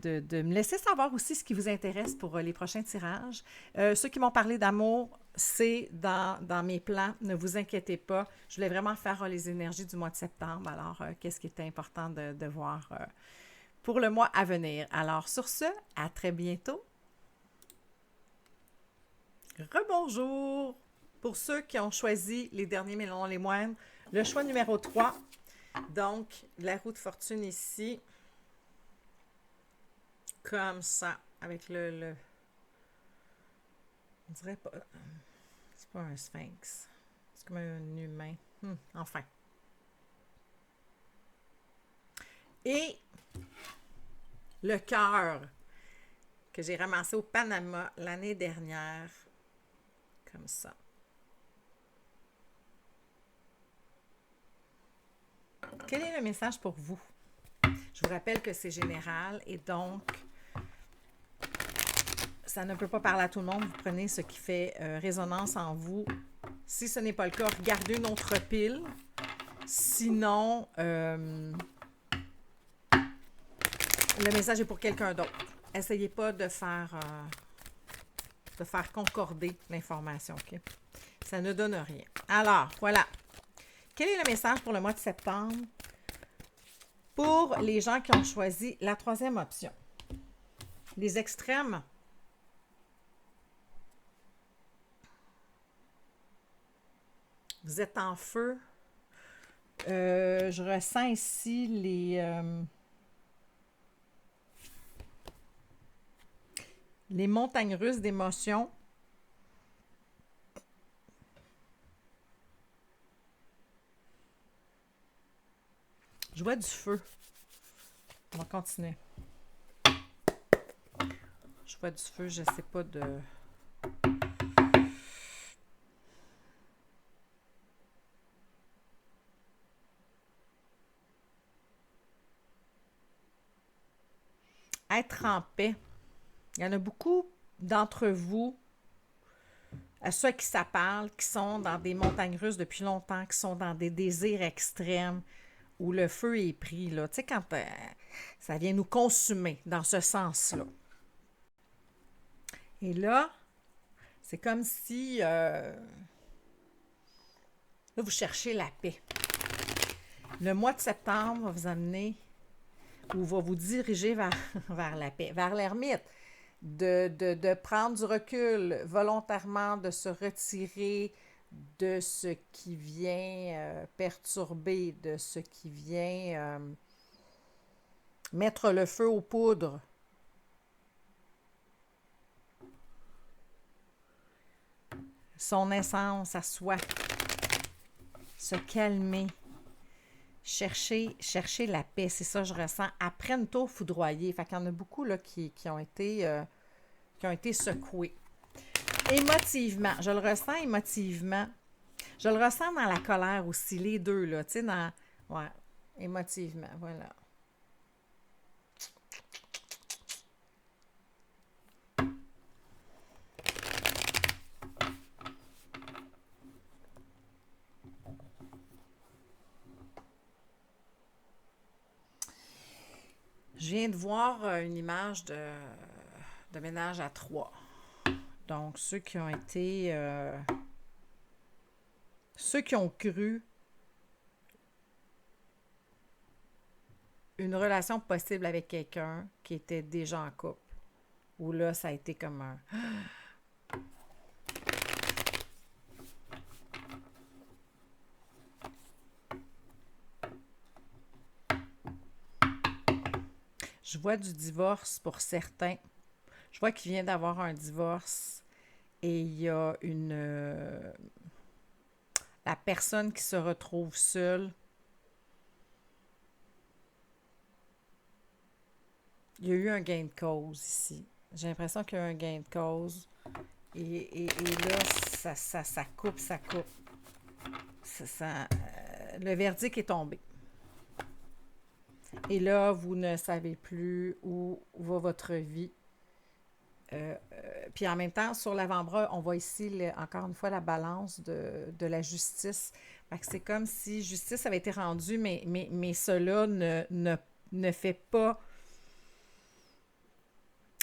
me laisser savoir aussi ce qui vous intéresse pour les prochains tirages. Ceux qui m'ont parlé d'amour, c'est dans mes plans. Ne vous inquiétez pas. Je voulais vraiment faire les énergies du mois de septembre. Alors, qu'est-ce qui est important de voir pour le mois à venir? Alors, sur ce, à très bientôt. Rebonjour! Pour ceux qui ont choisi les derniers mais non les moindres, le choix numéro 3, donc la roue de fortune ici, comme ça, avec on dirait pas, c'est pas un sphinx, c'est comme un humain, enfin. Et le cœur que j'ai ramassé au Panama l'année dernière, comme ça. Quel est le message pour vous? Je vous rappelle que c'est général et donc, ça ne peut pas parler à tout le monde. Vous prenez ce qui fait résonance en vous. Si ce n'est pas le cas, regardez une autre pile. Sinon, le message est pour quelqu'un d'autre. Essayez pas de faire concorder l'information, OK? Ça ne donne rien. Alors, voilà. Quel est le message pour le mois de septembre pour les gens qui ont choisi la troisième option? Les extrêmes. Vous êtes en feu. Je ressens ici les montagnes russes d'émotions. Je vois du feu. On va continuer. Je vois du feu, je ne sais pas de... Être en paix. Il y en a beaucoup d'entre vous, à ceux qui ça parle, qui sont dans des montagnes russes depuis longtemps, qui sont dans des désirs extrêmes, où le feu est pris, là. Tu sais, quand ça vient nous consumer, dans ce sens-là. Et là, c'est comme si là, vous cherchez la paix. Le mois de septembre va vous amener ou va vous diriger vers la paix, vers l'ermite. De prendre du recul volontairement, de se retirer de ce qui vient perturber, de ce qui vient mettre le feu aux poudres. Son essence à soi. Se calmer. Chercher la paix, c'est ça que je ressens. Après une tour foudroyée. Fait qu'il y en a beaucoup là, qui ont été secoués. Émotivement, je le ressens émotivement. Je le ressens dans la colère aussi, les deux, là. Tu sais, ouais, émotivement, voilà. Je viens de voir une image de ménage à trois. Donc, ceux qui ont été... ceux qui ont cru une relation possible avec quelqu'un qui était déjà en couple. Où là, ça a été comme un... Je vois du divorce pour certains. Je vois qu'il vient d'avoir un divorce et il y a la personne qui se retrouve seule. Il y a eu un gain de cause ici. J'ai l'impression qu'il y a eu un gain de cause. Et là, ça coupe. Le verdict est tombé. Et là, vous ne savez plus où va votre vie. Puis en même temps, sur l'avant-bras, on voit ici, encore une fois, la balance de la justice. Fait que c'est comme si justice avait été rendue, mais cela ne fait pas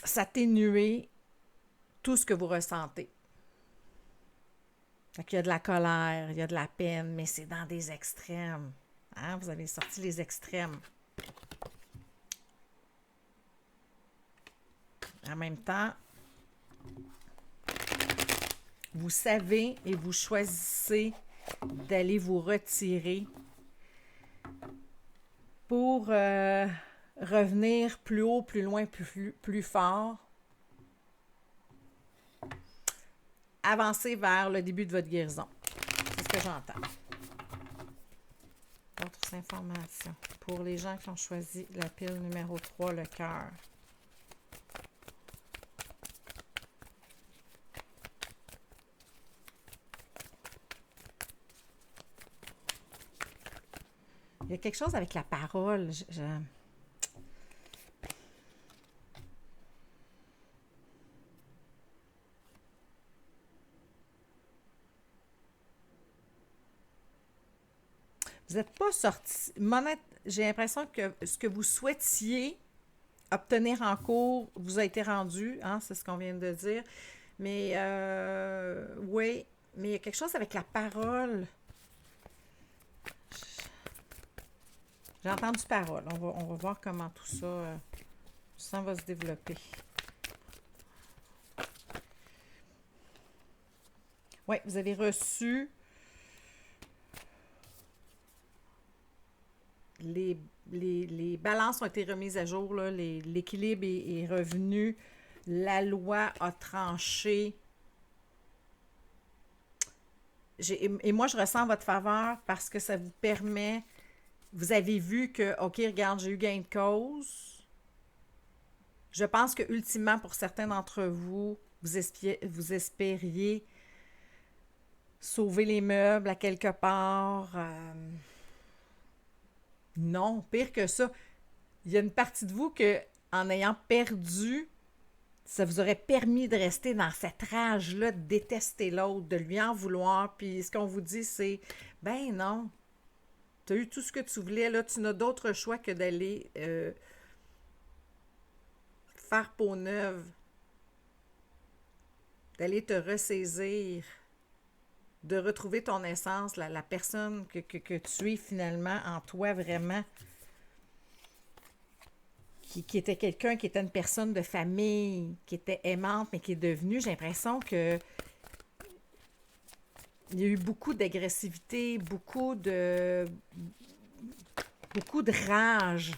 s'atténuer tout ce que vous ressentez. Fait qu'il y a de la colère, il y a de la peine, mais c'est dans des extrêmes. Hein? Vous avez sorti les extrêmes. En même temps, Vous savez et vous choisissez d'aller vous retirer pour revenir plus haut, plus loin, plus fort. Avancer vers le début de votre guérison. C'est ce que j'entends. D'autres informations. Pour les gens qui ont choisi la pile numéro 3, le cœur. Il y a quelque chose avec la parole. Vous n'êtes pas sorti. J'ai l'impression que ce que vous souhaitiez obtenir en cours vous a été rendu, hein, c'est ce qu'on vient de dire. Mais oui, mais il y a quelque chose avec la parole. J'ai entendu parole. On va voir comment tout ça va se développer. Oui, vous avez reçu les balances ont été remises à jour, là, l'équilibre est revenu, la loi a tranché. Et moi, je ressens votre faveur parce que ça vous permet, vous avez vu que, OK, regarde, j'ai eu gain de cause. Je pense que ultimement, pour certains d'entre vous, vous espériez sauver les meubles à quelque part. Non, pire que ça. Il y a une partie de vous que, en ayant perdu, ça vous aurait permis de rester dans cette rage-là, de détester l'autre, de lui en vouloir. Puis ce qu'on vous dit, c'est, ben non, tu as eu tout ce que tu voulais, là, tu n'as d'autre choix que d'aller faire peau neuve, d'aller te ressaisir, de retrouver ton essence, la personne que tu es finalement en toi vraiment, qui était quelqu'un, qui était une personne de famille, qui était aimante, mais qui est devenue, j'ai l'impression que il y a eu beaucoup d'agressivité, beaucoup de rage,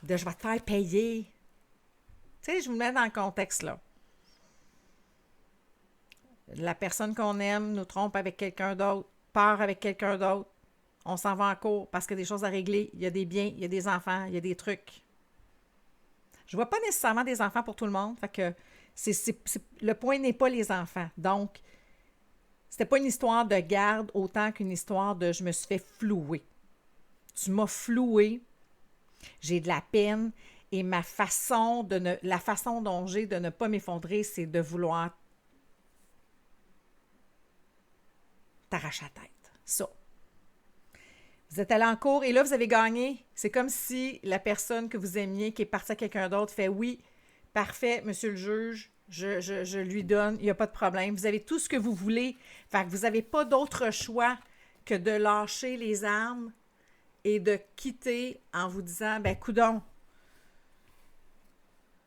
de je vais te faire payer. Tu sais, je vous mets dans le contexte là. La personne qu'on aime nous trompe avec quelqu'un d'autre, part avec quelqu'un d'autre. On s'en va en cours parce qu'il y a des choses à régler. Il y a des biens, il y a des enfants, il y a des trucs. Je vois pas nécessairement des enfants pour tout le monde. Fait que le point n'est pas les enfants. Donc, c'était pas une histoire de garde autant qu'une histoire de je me suis fait flouer. Tu m'as floué, j'ai de la peine et la façon dont j'ai de ne pas m'effondrer, c'est de vouloir t'arracher la tête. Ça. Vous êtes allé en cours et là, vous avez gagné. C'est comme si la personne que vous aimiez, qui est partie à quelqu'un d'autre, fait oui, parfait, monsieur le juge, je lui donne, il n'y a pas de problème. Vous avez tout ce que vous voulez. Fait que vous n'avez pas d'autre choix que de lâcher les armes et de quitter en vous disant, ben coudonc.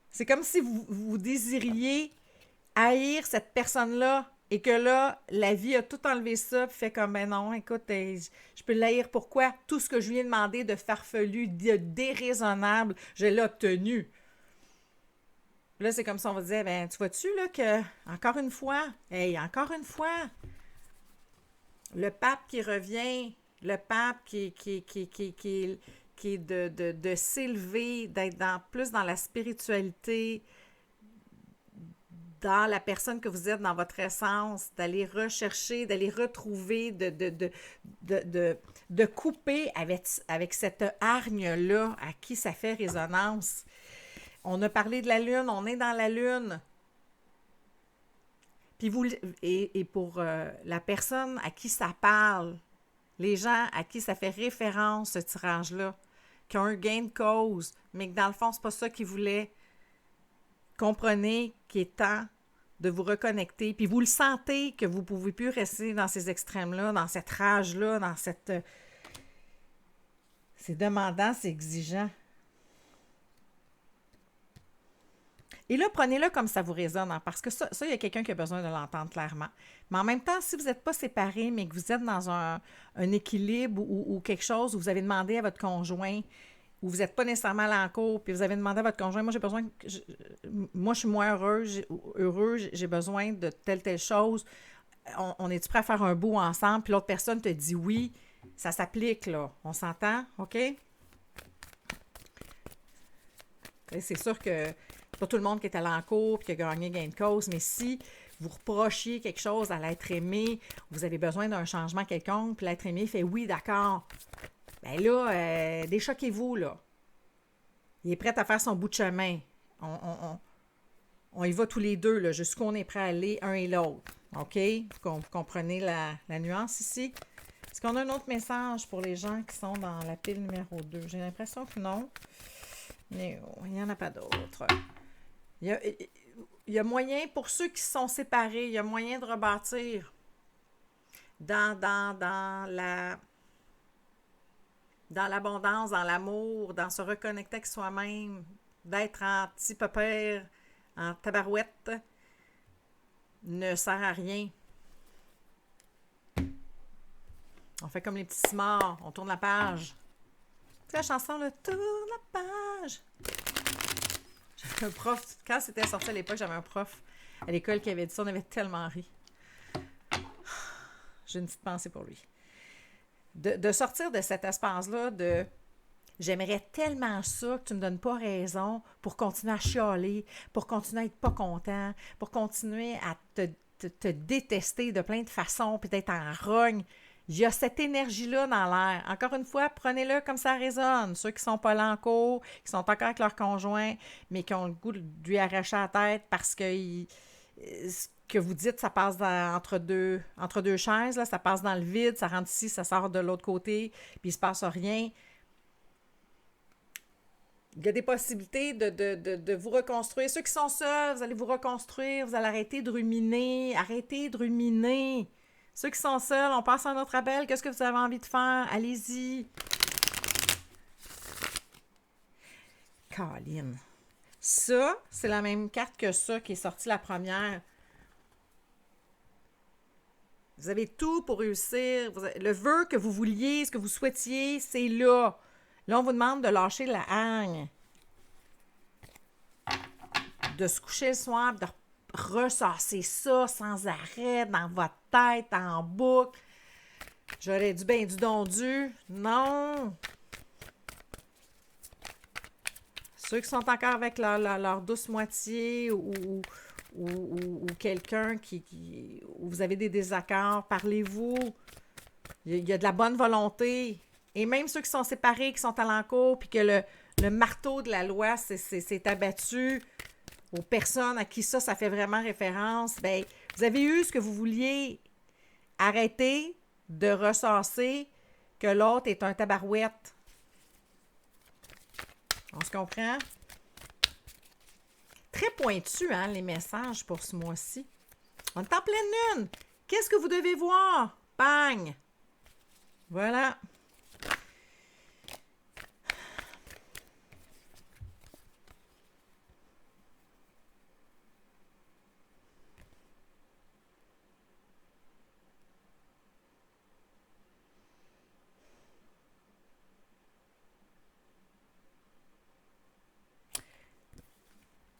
C'est comme si vous désiriez haïr cette personne-là et que là, la vie a tout enlevé ça, puis fait comme, ben non, écoute, je peux l'haïr. Pourquoi? Tout ce que je lui ai demandé de farfelu, de déraisonnable, je l'ai obtenu. Là, c'est comme ça, on va dire, ben, tu vois-tu, là, que, encore une fois, le pape qui revient, le pape qui est de s'élever, d'être plus dans la spiritualité, dans la personne que vous êtes, dans votre essence, d'aller rechercher, d'aller retrouver, de couper avec cette hargne-là à qui ça fait résonance. On a parlé de la Lune, on est dans la Lune. Puis et pour la personne à qui ça parle, les gens à qui ça fait référence, ce tirage-là, qui ont un gain de cause, mais que dans le fond, c'est pas ça qu'ils voulaient. Comprenez qu'il est temps de vous reconnecter. Puis vous le sentez que vous ne pouvez plus rester dans ces extrêmes-là, dans cette rage-là, dans cette... c'est demandant, c'est exigeant. Et là, prenez-le comme ça vous résonne, hein, parce que ça, il y a quelqu'un qui a besoin de l'entendre clairement. Mais en même temps, si vous n'êtes pas séparés, mais que vous êtes dans un équilibre ou quelque chose où vous avez demandé à votre conjoint, où vous n'êtes pas nécessairement allé en cours, puis vous avez demandé à votre conjoint, moi j'ai besoin, moi je suis moins heureux, j'ai besoin de telle chose, on est-tu prêt à faire un bout ensemble, puis l'autre personne te dit oui, ça s'applique là, on s'entend, OK? Et c'est sûr que c'est pas tout le monde qui est allé en cours et qui a gagné gain de cause, mais si vous reprochiez quelque chose à l'être aimé, vous avez besoin d'un changement quelconque, puis l'être aimé fait oui, d'accord, bien là, déchoquez-vous, là. Il est prêt à faire son bout de chemin. On y va tous les deux, là, jusqu'où on est prêt à aller, un et l'autre. OK? Vous comprenez la nuance ici? Est-ce qu'on a un autre message pour les gens qui sont dans la pile numéro 2? J'ai l'impression que non. Mais il n'y en a pas d'autres. Il y a moyen, pour ceux qui sont séparés, il y a moyen de rebâtir dans l'abondance, dans l'amour, dans se reconnecter avec soi-même, d'être en petit pépère, en tabarouette, ne sert à rien. On fait comme les petits cimards, on tourne la page. C'est la chanson, là, tourne la page. J'avais un prof, quand c'était sorti à l'époque, j'avais un prof à l'école qui avait dit ça, on avait tellement ri. J'ai une petite pensée pour lui. De sortir de cet espace-là de « j'aimerais tellement ça que tu ne me donnes pas raison pour continuer à chialer, pour continuer à être pas content, pour continuer à te détester de plein de façons, puis d'être en rogne. » Il y a cette énergie-là dans l'air. Encore une fois, prenez-le comme ça résonne. Ceux qui ne sont pas là en cours, qui sont encore avec leur conjoint, mais qui ont le goût de lui arracher la tête parce que ce que vous dites, ça passe entre deux chaises, là, ça passe dans le vide, ça rentre ici, ça sort de l'autre côté, puis il ne se passe rien. Il y a des possibilités de vous reconstruire. Ceux qui sont seuls, vous allez vous reconstruire, vous allez arrêter de ruminer. Arrêtez de ruminer. Ceux qui sont seuls, on passe à un autre appel. Qu'est-ce que vous avez envie de faire? Allez-y. Colline. Ça, c'est la même carte que ça qui est sortie la première. Vous avez tout pour réussir. Le vœu que vous vouliez, ce que vous souhaitiez, c'est là. Là, on vous demande de lâcher la haine. De se coucher le soir, de ressasser ça sans arrêt dans votre tête, en boucle. J'aurais dû bien du dondu. Non! Ceux qui sont encore avec leur douce moitié ou quelqu'un où vous avez des désaccords, parlez-vous. Il y a de la bonne volonté. Et même ceux qui sont séparés, qui sont à l'encours, puis que le marteau de la loi s'est abattu aux personnes à qui ça fait vraiment référence, bien, vous avez eu ce que vous vouliez. Arrêtez de ressasser que l'autre est un tabarouette. On se comprend? Très pointu, hein, les messages pour ce mois-ci. On est en pleine lune. Qu'est-ce que vous devez voir? Bang! Voilà.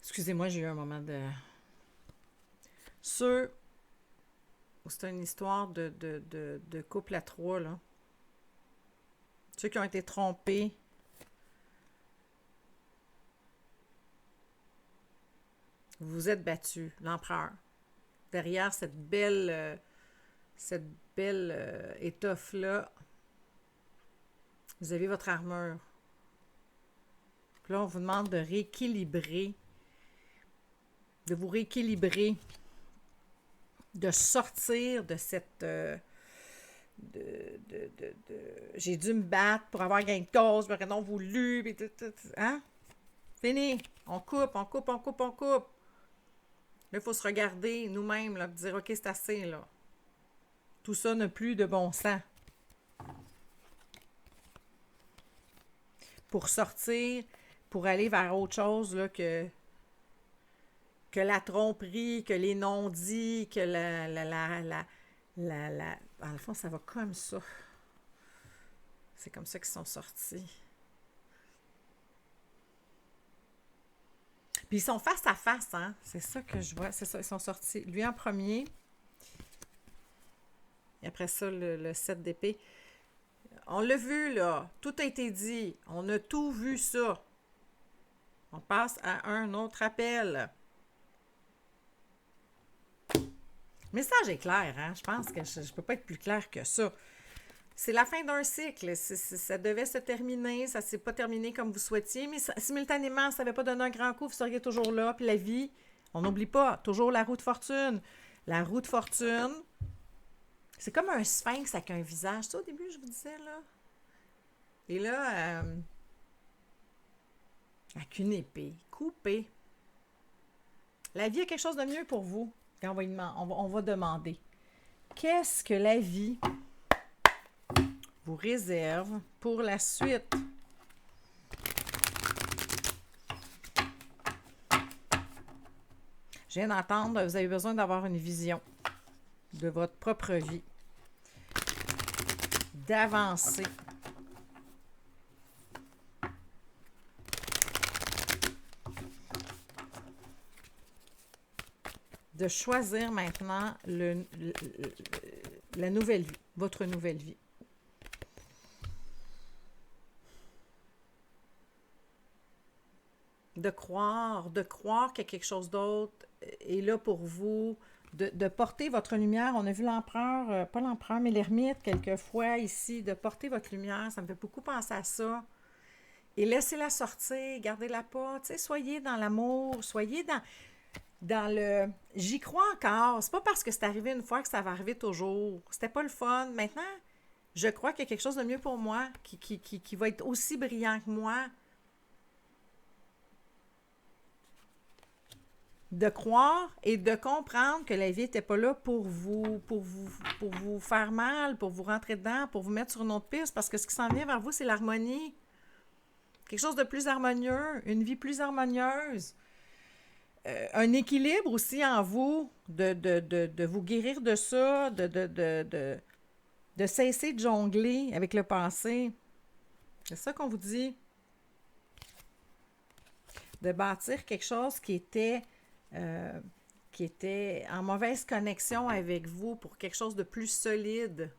Excusez-moi, j'ai eu un moment de... C'est une histoire de couple à trois, là. Ceux qui ont été trompés. Vous vous êtes battus, l'empereur. Derrière cette belle étoffe-là, vous avez votre armure. Puis là, on vous demande de rééquilibrer, de vous rééquilibrer, de sortir de cette... j'ai dû me battre pour avoir gain de cause, j'aurais non voulu, puis hein? Fini. On coupe. Là, il faut se regarder nous-mêmes, là, dire, OK, c'est assez, là. Tout ça n'a plus de bon sens. Pour sortir, pour aller vers autre chose, là, que que la tromperie, que les non-dits, que dans le fond, ça va comme ça. C'est comme ça qu'ils sont sortis. Puis ils sont face à face, hein? C'est ça que je vois. C'est ça, ils sont sortis. Lui en premier. Et après ça, le 7 d'épée. On l'a vu, là. Tout a été dit. On a tout vu ça. On passe à un autre appel. Le message est clair, hein? Je pense que je ne peux pas être plus clair que ça. C'est la fin d'un cycle. Ça devait se terminer. Ça ne s'est pas terminé comme vous souhaitiez, mais simultanément, ça n'avait pas donné un grand coup. Vous seriez toujours là. Puis la vie, on n'oublie pas, toujours la roue de fortune. La roue de fortune, c'est comme un sphinx avec un visage. Ça, au début, je vous disais, là. Et là, avec une épée, coupée. La vie a quelque chose de mieux pour vous. Et on va demander. Qu'est-ce que la vie vous réserve pour la suite? Je viens d'entendre, vous avez besoin d'avoir une vision de votre propre vie, d'avancer. De choisir maintenant la nouvelle vie, votre nouvelle vie. De croire qu'il y a quelque chose d'autre est là pour vous, de porter votre lumière. On a vu l'empereur, pas l'empereur, mais l'ermite quelquefois ici, de porter votre lumière, ça me fait beaucoup penser à ça. Et laissez-la sortir, gardez-la pas, tu sais, soyez dans l'amour, soyez dans le « j'y crois encore ». C'est pas parce que c'est arrivé une fois que ça va arriver toujours. C'était pas le fun. Maintenant, je crois qu'il y a quelque chose de mieux pour moi, qui va être aussi brillant que moi. De croire et de comprendre que la vie n'était pas là pour vous faire mal, pour vous rentrer dedans, pour vous mettre sur une autre piste, parce que ce qui s'en vient vers vous, c'est l'harmonie. Quelque chose de plus harmonieux, une vie plus harmonieuse. Un équilibre aussi en vous, de vous guérir de ça, de cesser de jongler avec le passé. C'est ça qu'on vous dit. De bâtir quelque chose qui était en mauvaise connexion avec vous pour quelque chose de plus solide.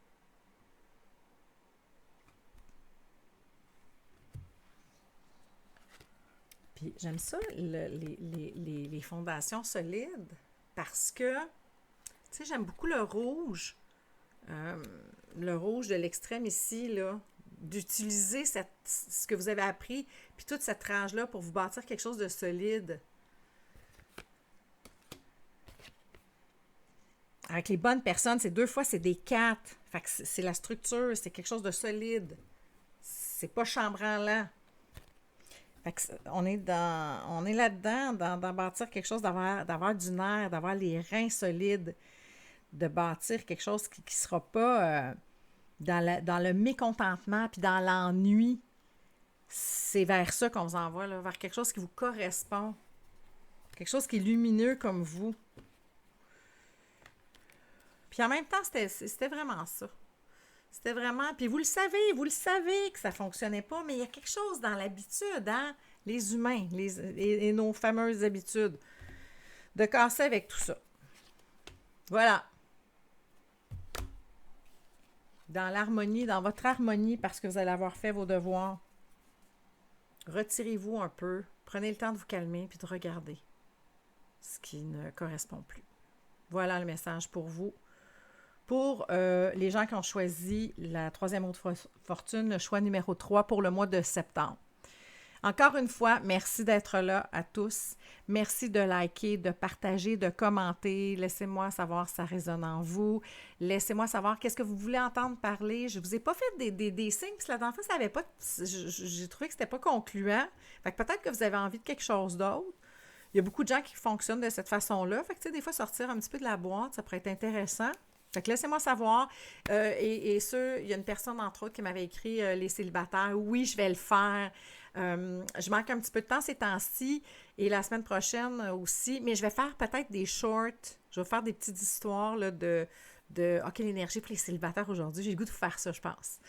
Puis j'aime ça, les fondations solides, parce que, tu sais, j'aime beaucoup le rouge de l'extrême ici, là, d'utiliser ce que vous avez appris, puis toute cette rage-là pour vous bâtir quelque chose de solide. Avec les bonnes personnes, c'est 2 fois, c'est des 4. Fait que c'est la structure, c'est quelque chose de solide. C'est pas chambranlant. Fait que on est là-dedans, dans bâtir quelque chose, d'avoir du nerf, d'avoir les reins solides, de bâtir quelque chose qui ne sera pas dans le mécontentement puis dans l'ennui. C'est vers ça qu'on vous envoie, là, vers quelque chose qui vous correspond. Quelque chose qui est lumineux comme vous. Puis en même temps, c'était vraiment ça. C'était vraiment... Puis vous le savez que ça ne fonctionnait pas, mais il y a quelque chose dans l'habitude, hein? Les humains, et nos fameuses habitudes, de casser avec tout ça. Voilà. Dans l'harmonie, dans votre harmonie, parce que vous allez avoir fait vos devoirs, retirez-vous un peu, prenez le temps de vous calmer, puis de regarder ce qui ne correspond plus. Voilà le message pour vous. Pour les gens qui ont choisi la 3e roue de fortune, le choix numéro 3 pour le mois de septembre. Encore une fois, merci d'être là à tous. Merci de liker, de partager, de commenter. Laissez-moi savoir si ça résonne en vous. Laissez-moi savoir qu'est-ce que vous voulez entendre parler. Je ne vous ai pas fait des signes, parce que la dernière fois, ça avait pas... J'ai trouvé que ce n'était pas concluant. Fait que peut-être que vous avez envie de quelque chose d'autre. Il y a beaucoup de gens qui fonctionnent de cette façon-là. Fait que, tu sais, des fois, sortir un petit peu de la boîte, ça pourrait être intéressant. Fait que laissez-moi savoir. Il y a une personne, entre autres, qui m'avait écrit les célibataires. Oui, je vais le faire. Je manque un petit peu de temps ces temps-ci et la semaine prochaine aussi, mais je vais faire peut-être des shorts. Je vais faire des petites histoires là, de OK, l'énergie pour les célibataires aujourd'hui. J'ai le goût de faire ça, je pense.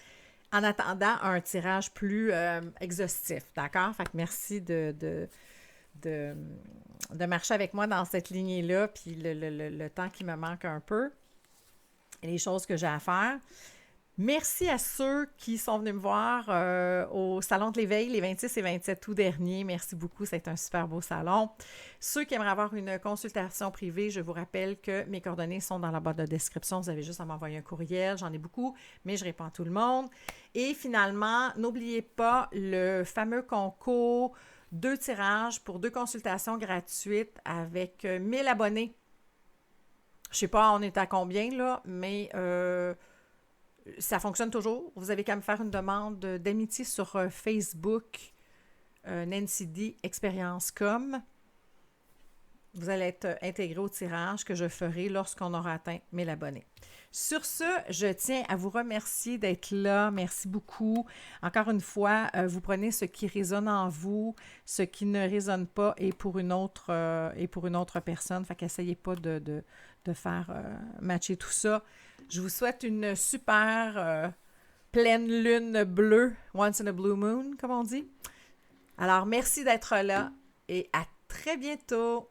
En attendant un tirage plus exhaustif, d'accord? Fait que merci de, de marcher avec moi dans cette lignée-là, puis le temps qui me manque un peu et les choses que j'ai à faire. Merci à ceux qui sont venus me voir au Salon de l'Éveil les 26 et 27 août dernier. Merci beaucoup, c'est un super beau salon. Ceux qui aimeraient avoir une consultation privée, je vous rappelle que mes coordonnées sont dans la boîte de description. Vous avez juste à m'envoyer un courriel. J'en ai beaucoup, mais je réponds à tout le monde. Et finalement, n'oubliez pas le fameux concours 2 tirages pour 2 consultations gratuites avec 1000 abonnés. Je sais pas on est à combien, là, mais ça fonctionne toujours. Vous avez qu'à me faire une demande d'amitié sur Facebook, Nancy D Expérience Com. Vous allez être intégré au tirage que je ferai lorsqu'on aura atteint 1000 abonnés. Sur ce, je tiens à vous remercier d'être là. Merci beaucoup. Encore une fois, vous prenez ce qui résonne en vous, ce qui ne résonne pas et pour une autre personne. Fait qu'essayez pas de faire matcher tout ça. Je vous souhaite une super pleine lune bleue, once in a blue moon, comme on dit. Alors, merci d'être là et à très bientôt.